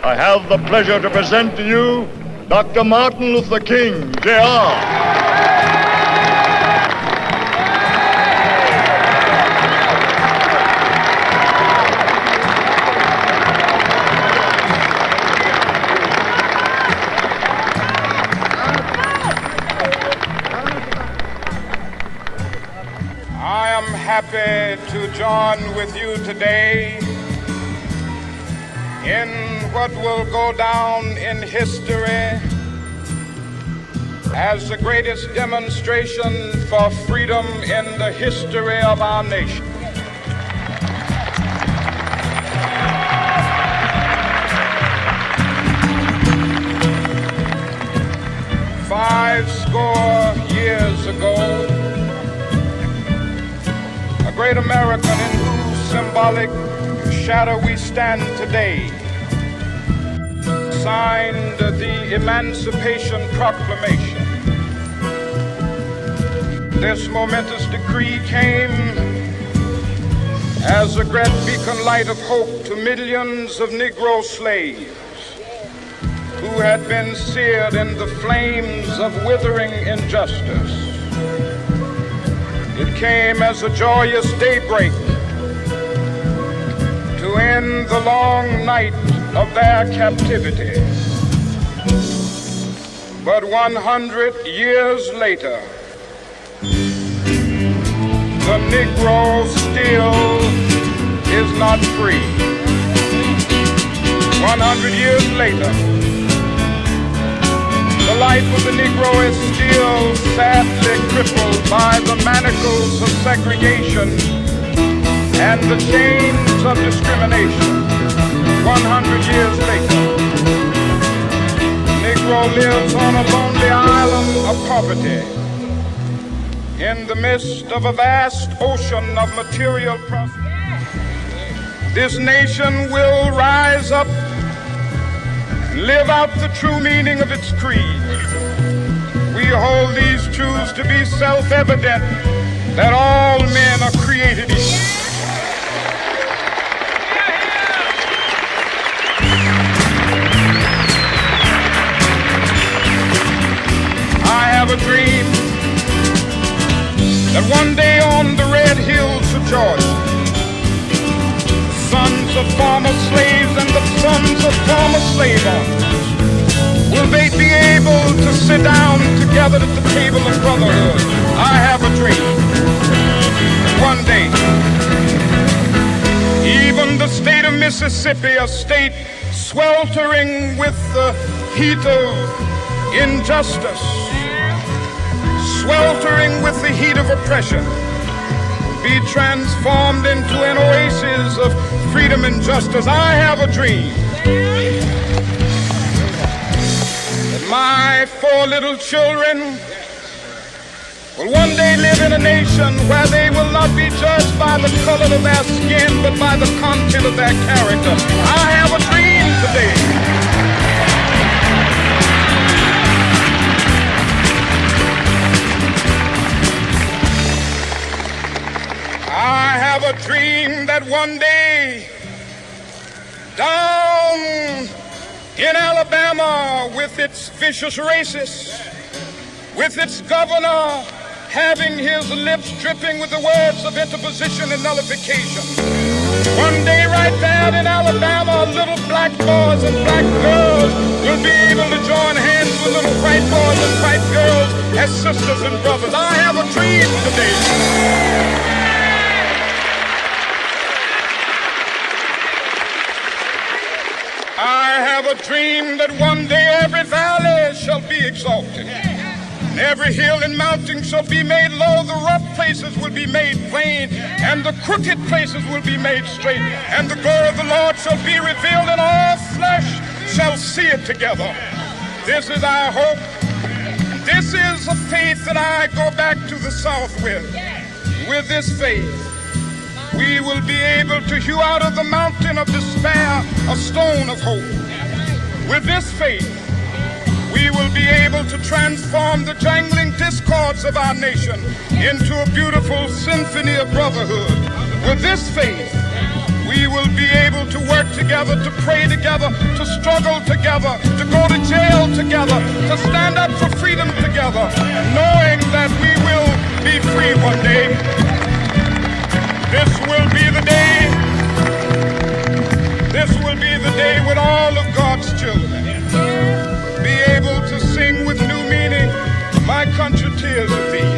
I have the pleasure to present to you Dr. Martin Luther King, Jr. Happy to join with you today in what will go down in history as the greatest demonstration for freedom in the history of our nation. "50 years ago, a great American in whose symbolic shadow we stand today signed the Emancipation Proclamation. This momentous decree came as a great beacon light of hope to millions of Negro slaves who had been seared in the flames of withering injustice. It came as a joyous daybreak to end the long night of their captivity. But 100 years later, the Negro still is not free. 100 years later, the life of the Negro is still sadly crippled by the manacles of segregation and the chains of discrimination. 100 years later, the Negro lives on a lonely island of poverty in the midst of a vast ocean of material prosperity. This nation will rise up, live out the true meaning of its creed. We hold these truths to be self-evident, that all men are created equal. I have a dream that one day on the red hills of Georgia, sons of former slaves and the sons of former slave owners will they be able to sit down together at the table of brotherhood. I have a dream that one day even the state of Mississippi, a state sweltering with the heat of injustice, sweltering with the heat of oppression, be transformed into an oasis of freedom and justice. I have a dream that my 4 little children will one day live in a nation where they will not be judged by the color of their skin, but by the content of their character. I have a dream today a dream that one day down in Alabama, with its vicious racists, with its governor having his lips dripping with the words of interposition and nullification, one day right there in Alabama, little black boys and black girls will be able to join hands with little white boys and white girls as sisters and brothers. I have a dream today. I have a dream that one day every valley shall be exalted, and every hill and mountain shall be made low. The rough places will be made plain, and the crooked places will be made straight. And the glory of the Lord shall be revealed, and all flesh shall see it together. This is our hope. This is a faith that I go back to the South with. With this faith, we will be able to hew out of the mountain of despair a stone of hope. With this faith, we will be able to transform the jangling discords of our nation into a beautiful symphony of brotherhood. With this faith, we will be able to work together, to pray together, to struggle together, to go to jail together, to stand up for freedom together, knowing that we will be free one day. This will be the day. This will be the day when all of God's children be able to sing with new meaning, my country, tears of thee.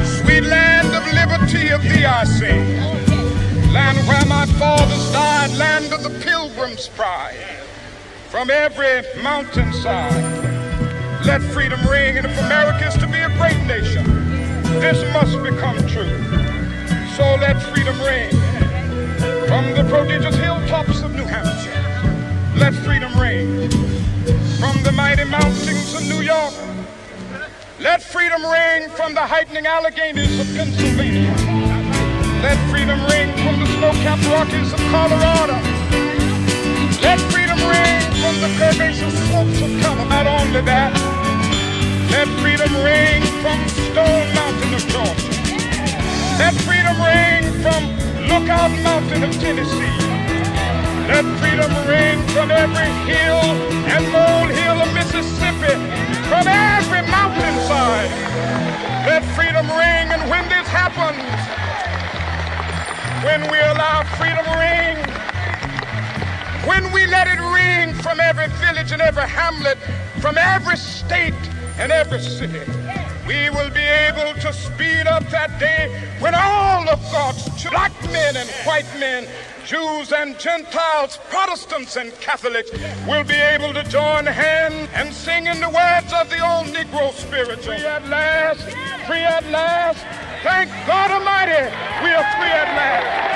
Sweet land of liberty, of thee I sing. Land where my fathers died, land of the pilgrim's pride. From every mountainside, let freedom ring. And if America is to be a great nation, this must become true. So let freedom ring. From the prodigious hilltops of New Hampshire, let freedom ring. From the mighty mountains of New York, let freedom ring. From the heightening Alleghenies of Pennsylvania, let freedom ring. From the snow-capped Rockies of Colorado, let freedom ring. From the curvaceous slopes of California. Not only that, let freedom ring from Stone Mountain of Georgia. Let freedom ring from Lookout Mountain of Tennessee. Let freedom ring from every hill and molehill of Mississippi, from every mountainside. Let freedom ring, and when this happens, when we allow freedom ring, when we let it ring from every village and every hamlet, from every state and every city, we will be able to speed up that day when all of God's black men and white men, Jews and Gentiles, Protestants and Catholics will be able to join hands and sing in the words of the old Negro spiritual. Free at last, free at last. Thank God Almighty, we are free at last.